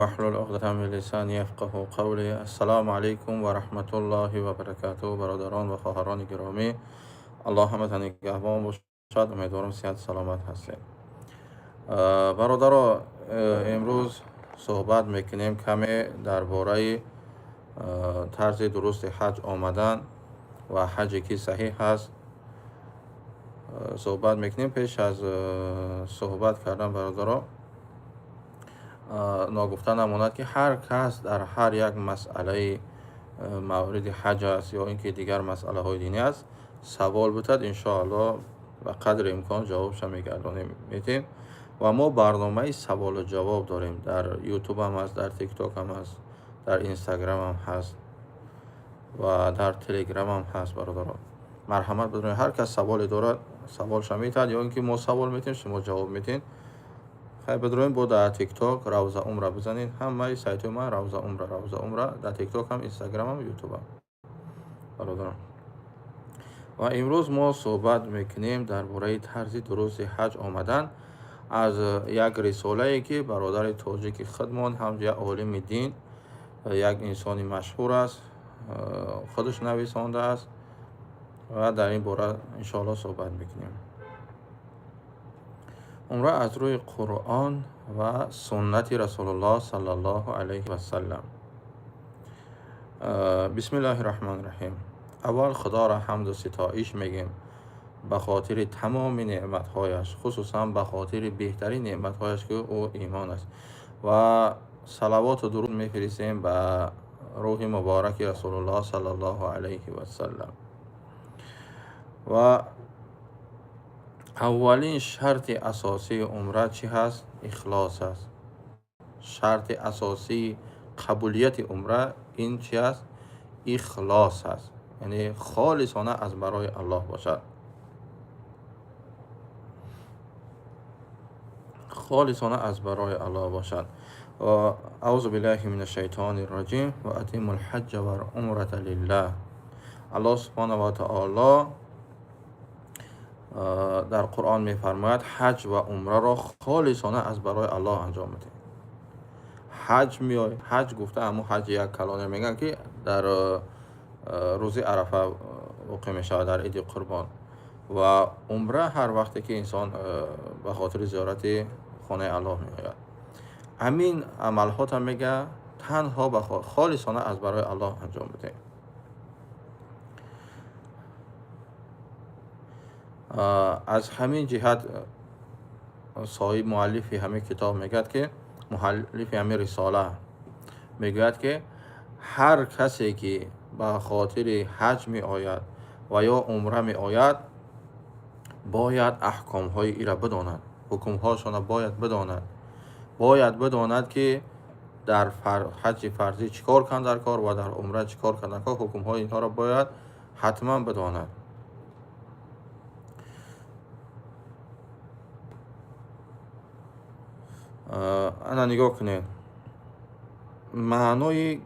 واحلل عقدة من لسانی یفقهوا قولی. السلام علیکم و رحمت الله و برکاته. برادران و خواهران گرامی، الله همتان نگهبان باشد. امیدوارم صحت سلامت هستید. برادران، امروز صحبت میکنیم کمی درباره طرز درست حج آمدن و حجی که صحیح هست صحبت میکنیم. پیش از صحبت کردن برادران، ناگفته نماند که هر کس در هر یک مسئله مورد حج است یا اینکه دیگر مسئله های دینی است سوال بتد، انشاءالله و قدر امکان جوابش میگردانیم میتیم. و ما برنامه سوال و جواب داریم، در یوتیوب هم هست، در تیک تاک هم هست، در اینستاگرام هم هست و در تلگرام هم هست. برادران مرحمت بدونید، هر کس سوالی دارد سوالش میتد یا اینکه ما سوال میتیم شما جواب میتین. خیلی بدروین با در تیک تاک روزه عمره بزنین، همه سایت ما روزه عمره در تیک تاک هم، اینستاگرام هم، یوتیوب هم. برادران، و امروز ما صحبت میکنیم درباره طرز درست حج آمدن از یک رساله ای که برادر تاجیک خدمان، هم یک عالم دین، یک انسانی مشهور است، خودش نویسنده است و در این باره انشاءالله صحبت میکنیم. عمره از روی قرآن و سنت رسول الله صلی الله علیه و سلم. بسم الله الرحمن الرحیم. اول خدا را حمد و ستایش میگیم به خاطر تمام نعمتهایش، خصوصا به خاطر بهترین نعمتهایش که او ایمان است، و صلوات و درود میفرستیم به روح مبارک رسول الله صلی الله علیه و سلم. و اولین شرط اساسی عمره چی هست؟ اخلاص است. شرط اساسی قبولیت عمره این چی است؟ اخلاص است، یعنی خالصانه از برای الله باشد. خالصانه از برای الله باشد. و اعوذ بالله من الشیطان الرجیم و اتم الحج و العمره لله. الله سبحانه و تعالی در قرآن میفرماید حج و عمره را خالصانه از برای الله انجام بده. حج گفته، اما حج یک کلمه میگن که در روز عرفه واقع میشه، در عید قربان. و عمره هر وقتی که انسان به خاطر زیارت خانه الله میآید. همین عملات هم میگه تنها خالصانه از برای الله انجام بده. از همین جهت صاحب مؤلف همین کتاب میگه که مؤلف همین رساله میگوید که هر کسی که به خاطر حج می آید و یا عمره می آید باید احکام های ای را بداند، حکم هاشون باید بداند که در حج فرضی چیکار کن در کار و در عمره چیکار کن در کار. حکم های اینها را باید حتما بداند. انا نگاه کنید معنای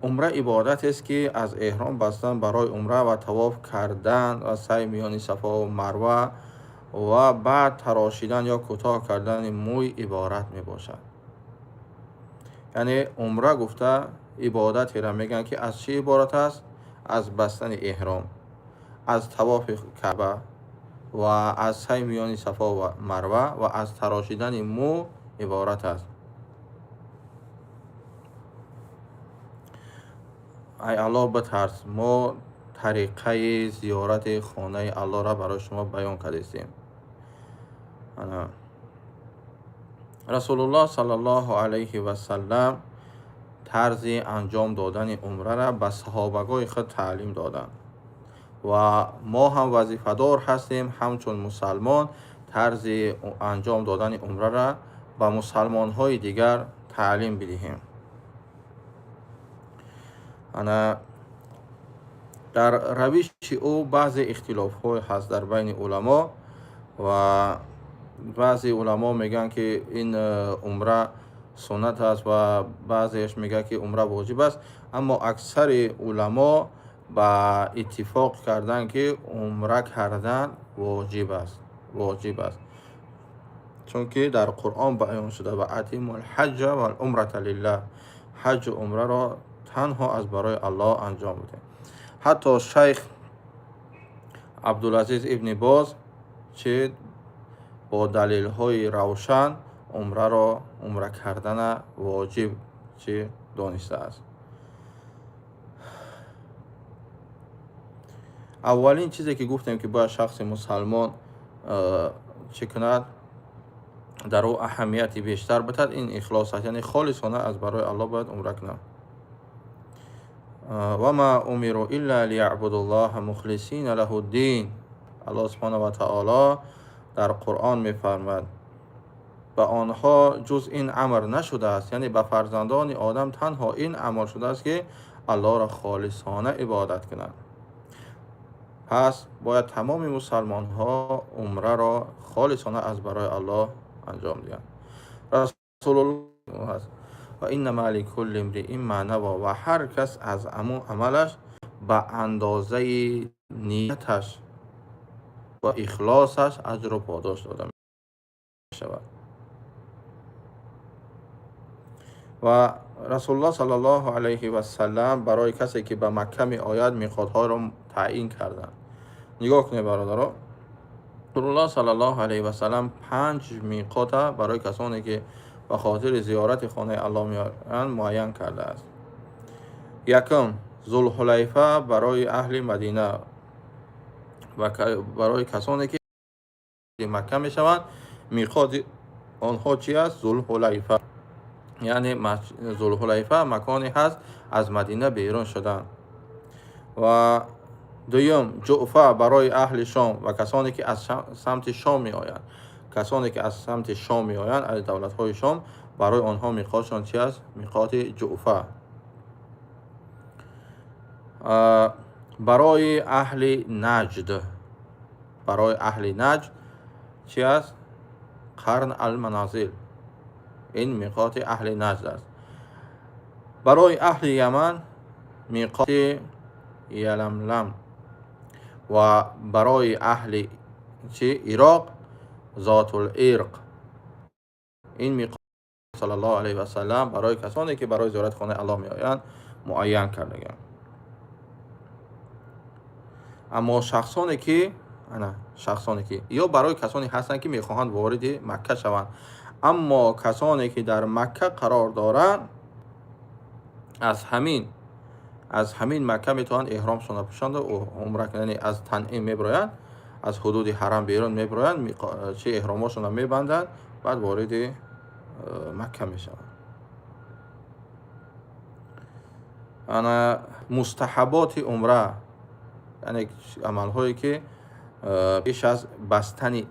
عمره عبادت است که از احرام بستن برای عمره و طواف کردن و سعی میان صفا و مروه و بعد تراشیدن یا کوتاه کردن موی عبارت می باشد. یعنی عمره گفته عبادتی را میگن که از چی عبارت است؟ از بستن احرام، از طواف کعبه و از سعی میان صفا و مروه و از تراشیدن مو عبارت است. ای الله بترس، ما طریقه زیارت خانه الله را برای شما بیان کردیم. رسول الله صلی الله علیه و سلم طرز انجام دادن عمره را به صحابگان خود تعلیم دادند و ما هم وظیفه دار هستیم همچون مسلمان طرز انجام دادن عمره را به مسلمان های دیگر تعلیم بدهیم. در روش او بعضی اختلاف های هست در بین علما و بعضی علما میگن که این عمره سنت است و بعضیش میگن که عمره واجب است. اما اکثر علما با اتفاق کردن که عمره کردن واجب است. چون که در قرآن بیان شده و اتم الحج و العمرة لله، حج و عمره را تنها از برای الله انجام بده. حتی شیخ عبدالعزیز ابن باز چه با دلیل های روشن عمره کردن واجب چه دانسته است. اولین چیزی که گفتیم که باید شخص مسلمان چه کند، در او اهمیتی بیشتر بتد، این اخلاص است، یعنی خالصانه از برای الله باید عمره کنند. و ما امروا الا لیعبدوا الله مخلصین له الدین. الله سبحانه و تعالی در قرآن میفرماید به آنها جز این امر نشده است، یعنی به فرزندان آدم تنها این امر شده است که الله را خالصانه عبادت کنند. پس باید تمام مسلمان ها عمره را خالصانه از برای الله انجام دهند. رسول الله هست و انما لکل امرئ ما نوی، و هر کس از عملش به اندازه نیتش و اخلاصش اجر و پاداش داده می شود. و رسول الله صلی الله علیه و سلم برای کسی که به مکه می آید میقات ها را تعیین کردند. نگاه کنید برادران، رسول الله صلی الله علیه و سلم 5 میقات برای کسانی که به خاطر زیارت خانه الله میآیند معین کرده است. یکم ذوالحلیفه برای اهل مدینه و برای کسانی که مکه می شوند میقات آنها چی است؟ ذوالحلیفه، یعنی ذوالحلیفه مکانی هست از مدینه بیرون شدن. و دوم جعفه برای اهل شام و کسانی که از سمت شام می آیند. کسانی که از سمت شام می آیند، از دولت های شام، برای آنها میقاتشان چی است؟ میقات جعفه. برای اهل نجد، برای اهل نجد چی است؟ قرن المنازل، این میقات اهل نجد است. برای اهل یمن میقات یلملم، و برای اهل عراق ذات العرق. این میقات صلی الله علیه و سلم برای کسانی که برای زیارت خانه الله می آیند معین کرده. اما شخصانی که یا برای کسانی هستند که میخواهند وارد مکه شوند، اما کسانی که در مکه قرار دارند از همین مکه میتوانند احرامشون را پوشاند و عمره کنند، یعنی از تنعیم میبرند، از حدود حرم بیرون میبرند، چه احرامشون را میبندند، بعد وارد مکه میشوند. انا مستحبات عمره، یعنی عمل هایی که پیش از بستن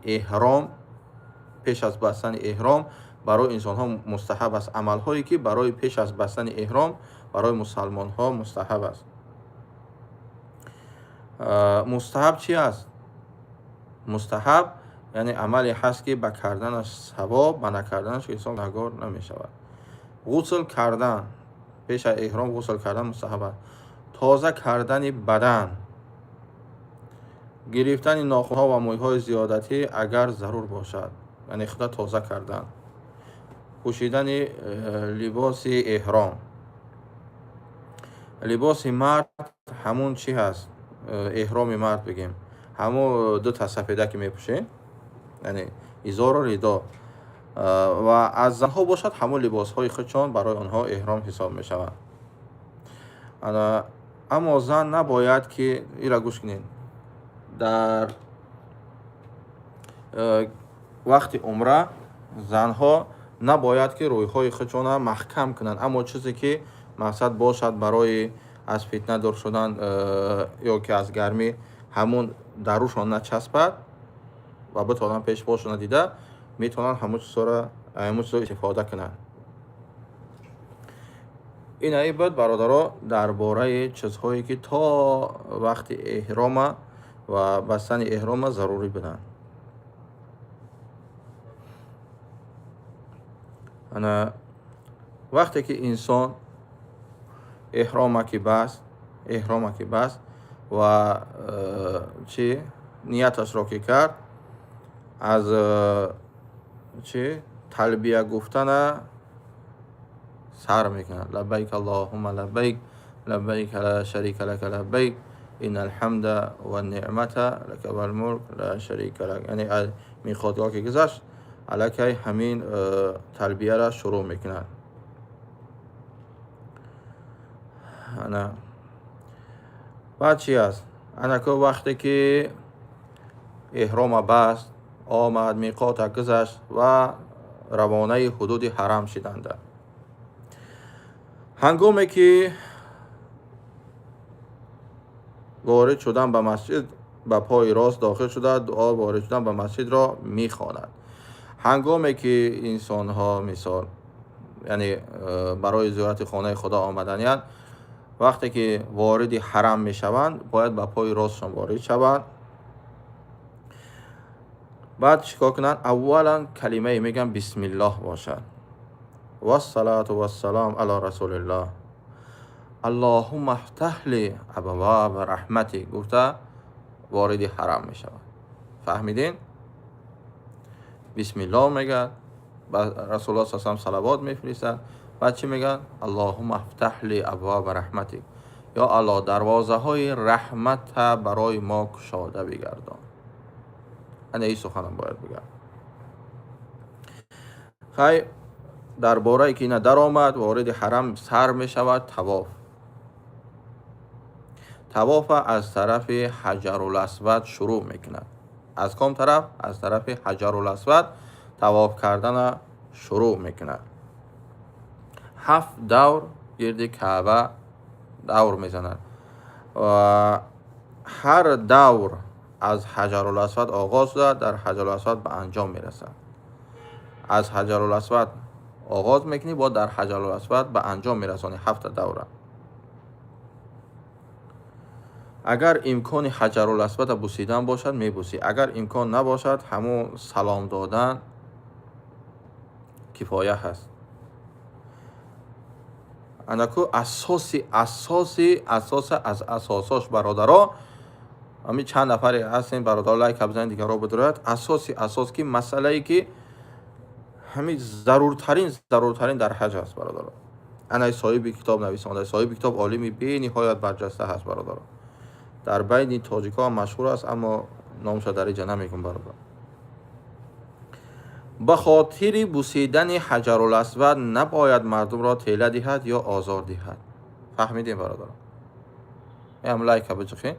احرام برای انسان ها مستحب است. عمل هایی که برای پیش از بستن احرام برای مسلمان ها مستحب است. مستحب چی است؟ مستحب یعنی عملی هست که به کردنش ثواب، به نکردنش انسان گناهکار نمی شود. غسل کردن، پیش از احرام غسل کردن مستحب است. تازه کردن بدن، گرفتن ناخن ها و موی های زیادتی اگر ضرور باشد، یعنی خود تازه کردن. پوشیدن لباس احرام. لباس مرد همون چی هست؟ احرام مرد بگیم همون 2 تا سفیده که میپوشه، یعنی ازار و ردا. و از زنها باشد همون لباس های خودشان برای آنها احرام حساب می شود. اما زن نباید که ایرا گوش کنین، در وقت عمره زنها نباید که رویهای خودشان محکم کنند، اما چیزی که مقصد باشد برای از فتنه دور شدن یا که از گرمی همون دروشان نچسبد و بتوانند پیش باشون دیده، میتونن همون چیز را استفاده کنند. این عیبت برادرها درباره چیزهایی که تا وقت احرام و بستن احرام ضروری بدن. وقتی که انسان احرام که بست و چی نیتش را که کرد، از چی؟ تلبیه گفتن سر میکنن. لبیک اللهم لبیک لبیک لا شریک لک لبیک این الحمد و النعمت لک و الملک لا شریک لک. یعنی از میقاتگاه که گذشت الکی همین تلبیه را شروع میکنن. انا بعد چی است؟ انا که وقتی که احرام بست آمد میقات گذشت و روانه حدود حرم شدند. هنگامی که وارد شدن به مسجد به پای راست داخل شده دعا وارد شدن به مسجد را میخواند. هنگامی که انسان ها مثال یعنی برای زیارت خانه خدا آمدن وقتی که وارد حرم میشوند باید به پای راستشان وارد شوند. بعد چیکار کنن؟ اولا کلمه میگن بسم الله باشد و الصلاة و السلام علی رسول الله اللهم افتح لی ابواب رحمتی گفته وارد حرم می شود. فهمیدین؟ بسم الله میگن، رسول الله صلی الله علیه و صلوات میفرستن، بعد چی میگن؟ اللهم افتح لی ابواب رحمتی، یا الله دروازه های رحمت برای ما گشاده بگردان. این سخنم باید بگم. خیلی درباره ای که اینا در آمد وارد حرم سر می شود. طواف از طرف حجر الاسود شروع میکند. از کام طرف؟ از طرف حجر الاسود طواف کردن شروع میکند. 7 دور گرد کعبه دور میزند و هر دور از حجر الاسود آغاز شده در حجر الاسود به انجام میرسد. از حجر الاسود آغاز میکنی با در حجر الاسود به انجام میرسانی 7 دوره. اگر امکان حجر الاسود بوسیدن باشد میبوسی، اگر امکان نباشد همون سلام دادن کفایه هست. انکو اساس از اساساش برادرها همین چند نفری هستین برادر لایک بزنید دیگه رو بدرد. اساس که مسئله ای که همین ضرورترین در حج است برادرها. انا صاحب کتاب نویسنده، صاحب کتاب عالمی به نهایت برجسته هست برادرها. در بین تاجیک‌ها مشهور است اما نامش در اینجا نمیگم برادر. به خاطر بوسیدن حجر الاسود نباید مردم را طیله دهد یا آزار دهد. فهمیدین برادر؟ هم لایک بچخین.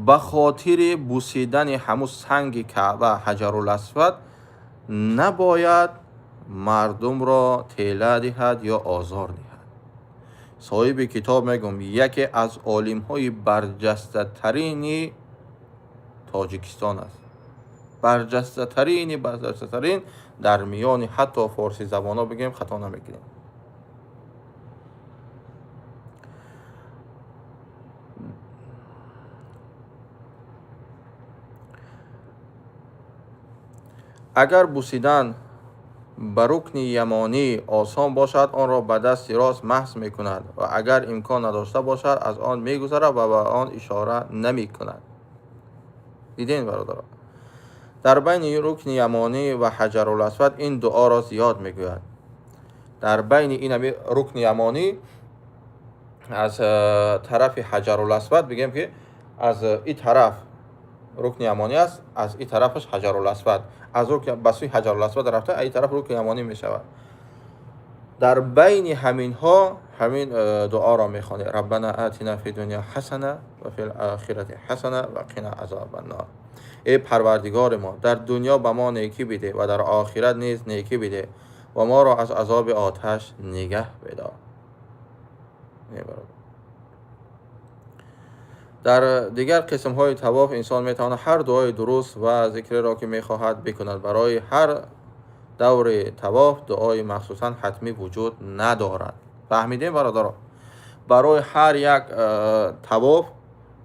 به خاطر بوسیدن همون سنگ کعبه حجر الاسود نباید مردم را طیله دهد یا آزار دهد. صاحب کتاب میگم یکی از عالم های برجسته ترین تاجیکستان است. برجسته ترین در میان حتی فارسی زبان ها بگیم خطا نمیکنیم. اگر بوسیدن به رکن یمانی آسان باشد آن را به دست راست محض می کند و اگر امکان نداشته باشد از آن می گذرد و به آن اشاره نمی کند. دیدین برادران؟ در بین رکن یمانی و حجر الاسود این دعا را زیاد می گوید. در بین این رکن یمانی از طرف حجر الاسود بگیم که از این طرف رکن یمانی است، از این طرفش حجر الاسود، از رکن بسوی حجر الاسود رفته این طرف رکن یمانی می شود. در بین همین ها همین دعا را می خوانید. ربنا آتنا فی دنیا حسنه و فی الاخره حسنه و قنا عذاب النار. ای پروردگار ما در دنیا به ما نیکی بده و در آخرت نیز نیکی بده و ما را از عذاب آتش نگه بدار. در دیگر قسم های طواف انسان می تواند هر دعای درست و ذکر را که می خواهد بکند. برای هر دور طواف دعای مخصوصا حتمی وجود ندارد. فهمیدین برادران؟ برای هر یک طواف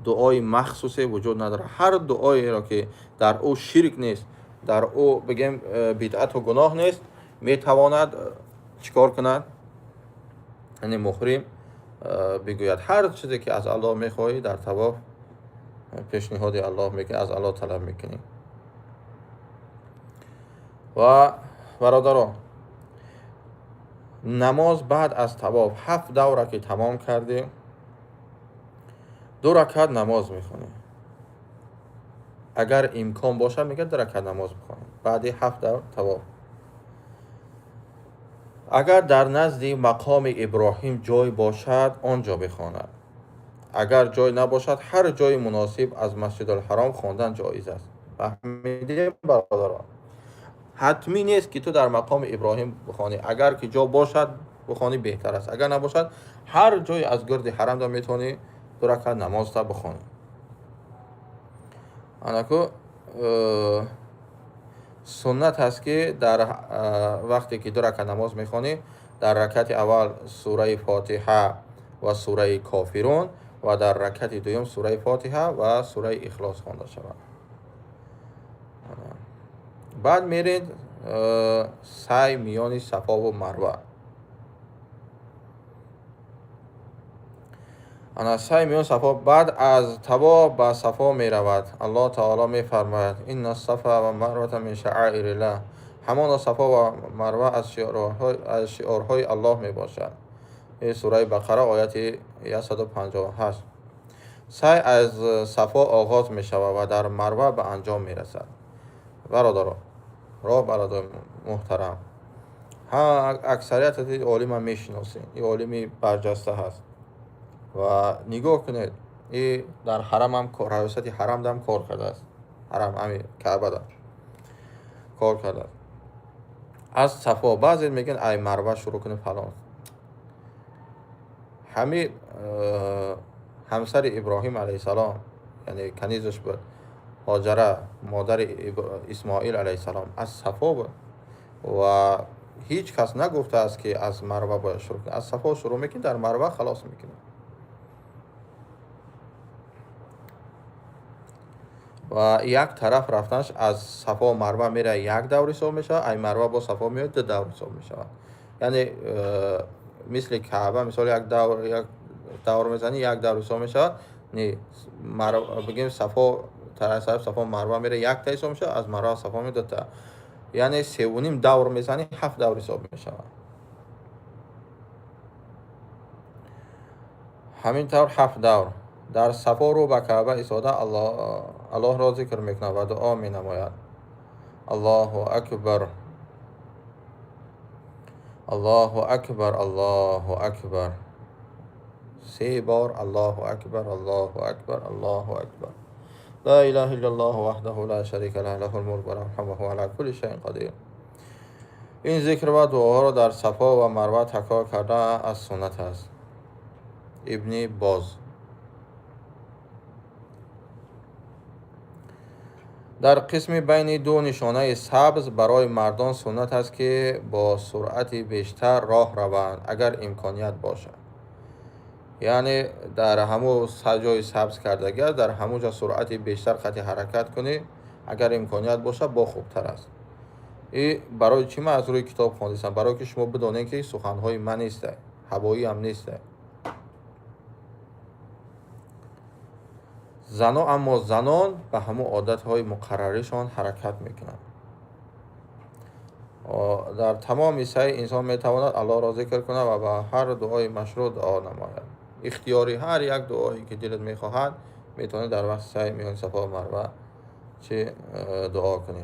دعای مخصوصی وجود ندارد. هر دعایی را که در او شرک نیست، در او بگیم بدعت و گناه نیست، می تواند چیکار کند؟ یعنی محرم بگوید هر چیزی که از الله میخواهی در طواف پیشنهاد الله میکنی، از الله طلب میکنی. و برادران، نماز بعد از طواف 7 دوره که تمام کردیم 2 رکعت نماز میخونیم. اگر امکان باشه میگه 2 رکعت نماز بخونیم بعد 7 دور طواف. اگر در نزد مقام ابراهیم جای باشد آنجا بخواند. اگر جای نباشد هر جای مناسب از مسجد الحرام خواندن جایز است. فهمیدید برادران؟ حتمی نیست که تو در مقام ابراهیم بخوانی. اگر که جا باشد بخوانی بهتر است. اگر نباشد هر جای از گرد حرم دا میتونی 2 رکعت نماز تا بخوانی. انکو سنت هست که در وقتی که 2 رکعت نماز میخوانی در رکعت اول سوره فاتحه و سوره کافرون و در رکعت دوم سوره فاتحه و سوره اخلاص خوانده شود. بعد میرید سعی میان صفا و مروه. سعی میان صفا بعد از طواف به صفا می رود. الله تعالی می فرماید این الصفا و مروه من شعائر الله. همان صفا و مروه از شعارهای الله می باشد. این سوره بقره آیت 158. سعی از صفا آغاز می شود و در مروه به انجام می رسد. برادران محترم، اکثریت علما میشناسین، این علمی برجسته هست و نگاه کنید این در حرم هم رئیست حرم هم کار کرده است. حرم همین کعبه دار کار کرده است. از صفا بعضی میگن ای مروه شروع کنیم فلان. همین همسر ابراهیم علیه السلام یعنی کنیزش بود هاجره مادر اسماعیل علیه السلام از صفا بود و هیچ کس نگفته است که از مروه باید شروع کنیم. از صفا شروع میکنیم در مروه خلاص میکنیم. و یک طرف رفتنش از صفا و مروه میره 1 دور حساب میشه. ای مروه با صفا میاد 2 دور حساب میشه. یعنی مثل کعبه مثال یک دور میزنی 1 دور حساب میشه. نه بگیم صفا طرف صفا مروه میره 1 تا حساب میشه. از مروه صفا میاد 2 تا. یعنی 3.5 دور میزنی 7 دور حساب میشه. همینطور 7 دور در صفا رو به کعبه ایستاده الله را ذکر میکنه و دعا می نماید. الله اکبر الله اکبر الله اکبر. 3 بار الله اکبر الله اکبر الله اکبر. لا اله الا الله وحده لا شریک له له الملک و له الحمد وهو علی کل شیء قدیر. این ذکر و دعا را در صفا و مروه تکرار کرده از سنت است. ابن باز. در قسم بین 2 نشانه سبز برای مردان سنت است که با سرعت بیشتر راه روند اگر امکانیت باشد. یعنی در همو جای سبز کردگی در همو جا سرعت بیشتر خط حرکت کنی اگر امکانیت باشه با خوبتر است. این برای چی من از روی کتاب خواندم؟ برای که شما بدونید که سخنهای من نیسته، هوایی هم نیسته. اما زنان به همون عادتهای مقررشان حرکت میکنند. در تمام سعی انسان میتواند الله را ذکر کنه و به هر دعای مشروع دعا نماید. اختیاری هر یک دعایی که دلت میخواهد میتونی در وقت سعی میان صفا و مروه چه دعا کنی.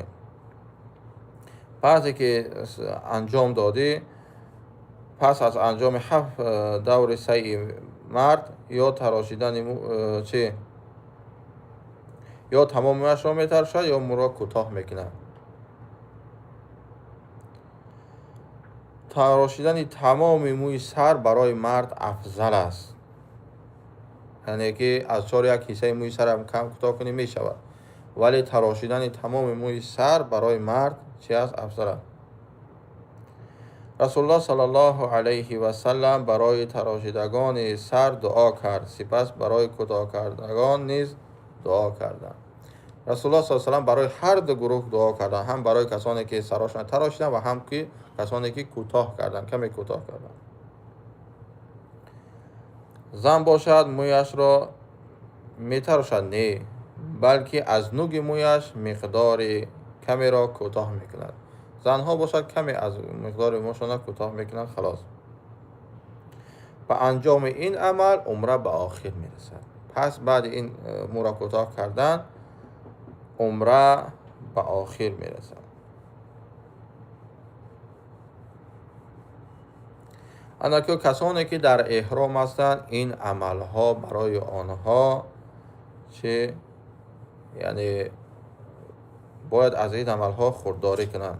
بعضی که انجام دادی پس از انجام 7 دور سعی مرد یا تراشیدن یا تمام مویش را میتراشد یا مو را کوتاه میکنه. تراشیدن تمام موی سر برای مرد افضل است. یعنی که از 4 1 حصه موی سر هم کم کوتاه کنی میشود، ولی تراشیدن تمام موی سر برای مرد چی است؟ افضل است. رسول الله صلی الله علیه و سلم برای تراشیدگان سر دعا کرد، سپس برای کوتاه کردگان نیز دعا کردند. رسول الله صلی الله علیه و سلم برای هر 2 گروه دعا کردند، هم برای کسانی که سراشون تراشیدن و هم که کسانی که کوتاه کردند، کمی کوتاه کردند. زن باشد مویش را میتراشد نه، بلکه از نوک مویش مقدار کمی را کوتاه میکند. زنها باشد کمی از مقدار موشان کوتاه میکنن خلاص. با انجام این عمل عمره به آخر میرسد. پس بعد این مو را کوتاه کردن عمره به آخر میرسد. اندکی کسانی که در احرام هستند این عملها برای آنها چه یعنی باید از این عملها خودداری کنند.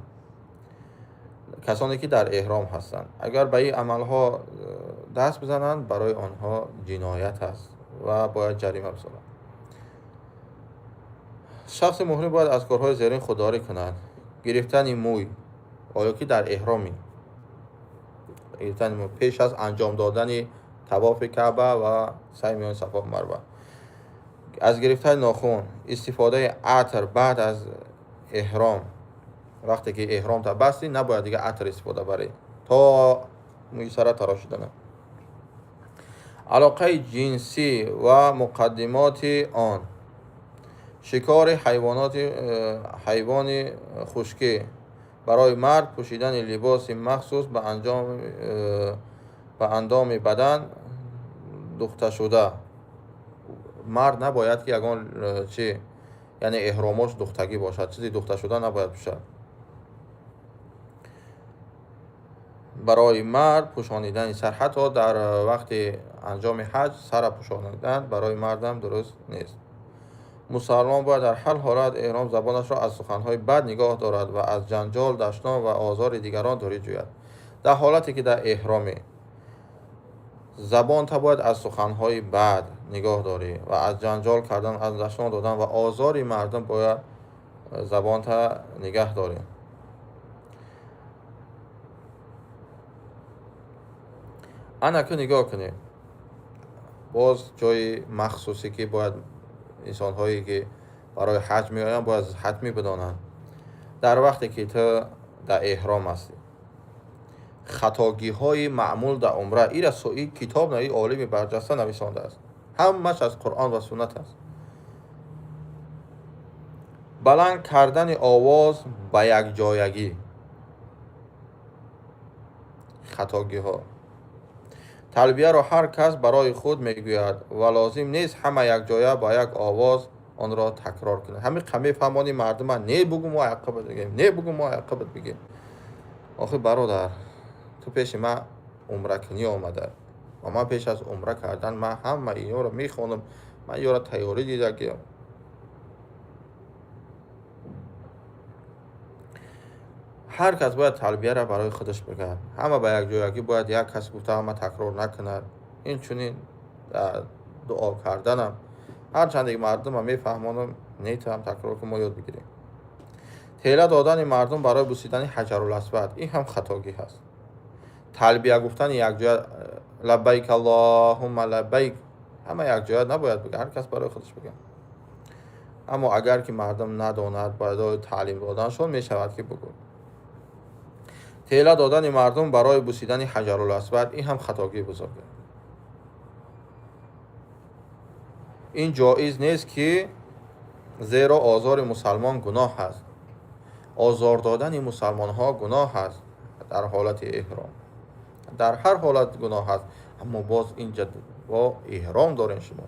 کسانی که در احرام هستند اگر به این عملها دست بزنند برای آنها جنایت است و باید جریمه بسازند. شخص محرم باید از کارهای زیرین خودداری کند. گرفتن موی آیا که در احرامی، گرفتن موی پیش از انجام دادن طواف کعبه و سعی میان صفا و مروه. از گرفتن ناخن، استفاده عطر بعد از احرام، وقتی که احرام تا بستی نباید دیگه عطر استفاده بری تا موی سر تراشیدن. علاقه جنسی و مقدمات آن، شکار حیوان خشکی برای مرد، پوشیدن لباس مخصوص به اندام بدن دوخته شده. مرد نباید که یگان چی یعنی احرامش دوختگی باشد، چیزی دوخته شده نباید باشد. برای مرد پوشانیدن سر، حتی در وقت انجام حج سر پوشانیدن برای مردم درست نیست. مسلمان باید در هر حالت احرام زبانش را از سخنهای بد نگاه دارد و از جنجال، دشنام و آزار دیگران دوری جوید. در حالتی که در احرام زبان تا باید از سخنهای بد نگاه داری و از جنجال کردن، از دشنام دادن و آزار مردم باید زبان تا نگاه داری. که نگاه کنید باز جای مخصوصی که باید انسان هایی که برای حج می آیند باید حتمی بدانند. در وقتی که تو در احرام هستی خطاگی های معمول در عمره، این رسوی کتاب نوی عالم برجسته نویسانده است، همش از قرآن و سنت است. بلند کردن آواز به یک جایگی، خطاگی ها. تلبیه را هر کس برای خود میگوید و لازم نیست همه یک جایه با یک آواز آن را تکرار کنه. همین قمی فهمانی مردم نه بگو ما عقبت بگیم، نه بگو ما عقبت بگیم. آخه برادر تو پیش ما عمره کنی آمده و من پیش از عمره کردن من همه اینا رو میخونم، من یا را تیاری دیده که هر کس باید تلبیه را برای خودش بگه. همه به یک جایگی باید یک کس گفته همه تکرار نکنه. این چونین دعا کردنم هر چند یک مردم هم میفهمانم نیتم تکرار که ما یاد بگیریم. تیله دادن مردم برای بوسیدن حجرالاسود این هم خطاگی هست. تلبیه گفتن یک جای لبیک اللهم لبیک همه یک جای نباید بگه، هر کس برای خودش بگه. اما اگر که مردم نداند باید تعلیم دادنشون میشود که بگو. تیله دادن مردم برای بوسیدن حجرالاسود این هم خطاگی بزرگه. این جایز نیست که زیرا آزار مسلمان گناه هست. آزار دادن مسلمان ها گناه هست در حالت احرام، در هر حالت گناه هست. اما باز این با احرام دارین شما.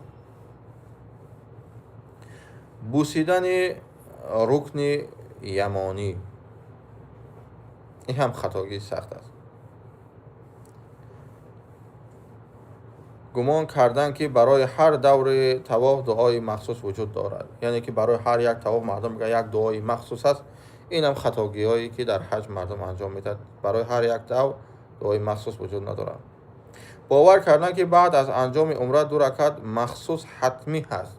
بوسیدن رکن یمانی این هم خطاگی سخت است. گمان کردن که برای هر دور طواف دعای مخصوص وجود دارد، یعنی که برای هر یک طواف مردم میگه یک دعای مخصوص است. این هم خطاگی هایی که در حج مردم انجام میدهد. برای هر یک دعا دعای مخصوص وجود ندارد. باور کردن که بعد از انجام عمره 2 رکعت مخصوص حتمی هست،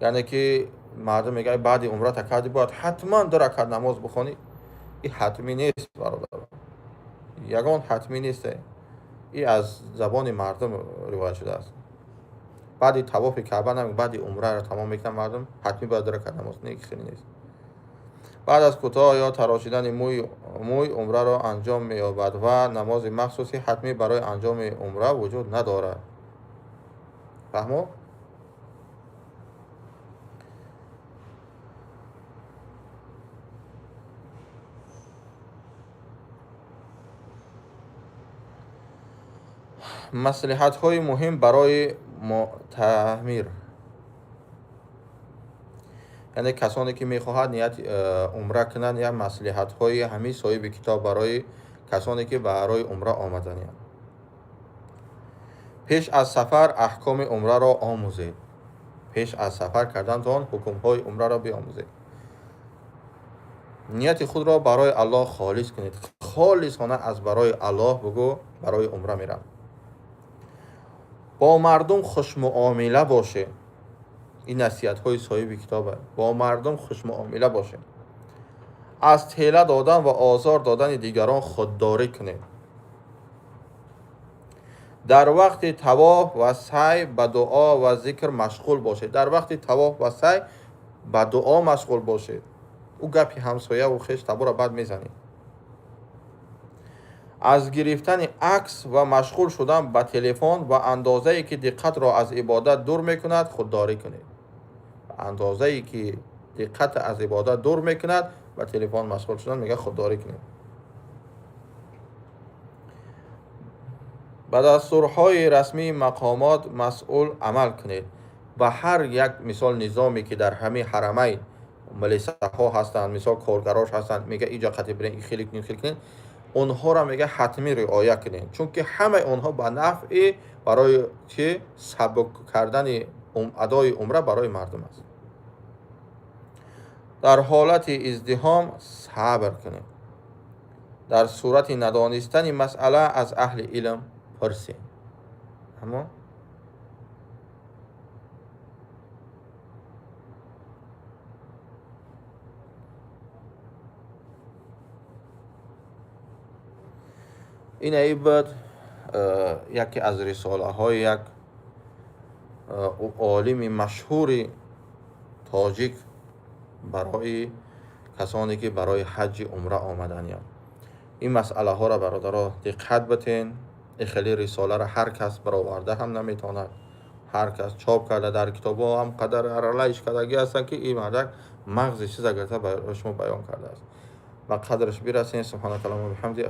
یعنی که مردم میگه بعد عمره تکردی باید حتما 2 رکعت نماز بخونی. این حتمی نیست برادر، یگان حتمی نیست. این از زبان مردم روایت شده است. بعد طواف کعبه نمیگه بعد عمره را تمام میکنن مردم حتمی باید 2 رکعت نماز. نه خیلی نیست. بعد از کوتاه یا تراشیدن موی عمره را انجام می‌یابد و نماز مخصوصی حتمی برای انجام عمره وجود ندارد. فهمو؟ مصلحت های مهم برای تعمیر، یعنی کسانی که میخواهد نیت عمره کنند، یا مصلحت های همین صاحب کتاب برای کسانی که برای عمره آمدند. پیش از سفر احکام عمره را آموزید. پیش از سفر کردن آن حکم های عمره را بیاموزید. نیت خود را برای الله خالص کنید. خالصانه از برای الله بگو برای عمره میرم. با مردم خوش معامله باشه. این نصیحت های صاحب کتابه. با مردم خوش معامله باشه. از طیله دادن و آزار دادن دیگران خودداری کنید. در وقت طواف و سعی به دعا و ذکر مشغول باشید. در وقت طواف و سعی به دعا مشغول باشید. او گپی همسایه و خویش تبو را بد میزنید. از گرفتن عکس و مشغول شدن به تلفن و اندازه‌ای که دقت را از عبادت دور میکند خودداری کنید. اندازه‌ای که دقت از عبادت دور میکند و تلفن مشغول شدن میگه خودداری کنید. به دستورهای رسمی مقامات مسئول عمل کنید. و هر یک مثال نظامی که در همه حرمین ملیسه ها هستند، مثال کارگراش هستند، میگه اینجا قطع برین، این خیلی کنین، اونها را میگه حتمی رعایت کنین، چون که همه اونها به نفع برای چه سبک کردن ادای عمره برای مردم است. در حالت ازدحام صبر کنید. در صورت ندانستن مسئله از اهل علم پرسید. اما این ای بود یکی از رساله های یک عالم مشهور تاجیک برای کسانی که برای حج عمره آمدن. این مسئله ها را برادرها دقت بتین. این خیلی رساله را هر کس برآورده هم نمیتواند. هر کس چاپ کرده در کتاب ها هم قدر ارلایش کردگی هستن که این مدرک مغز چیز گرفته برای شما بیان کرده است. و قدرش برسین. سبحانك اللهم و بحمدک.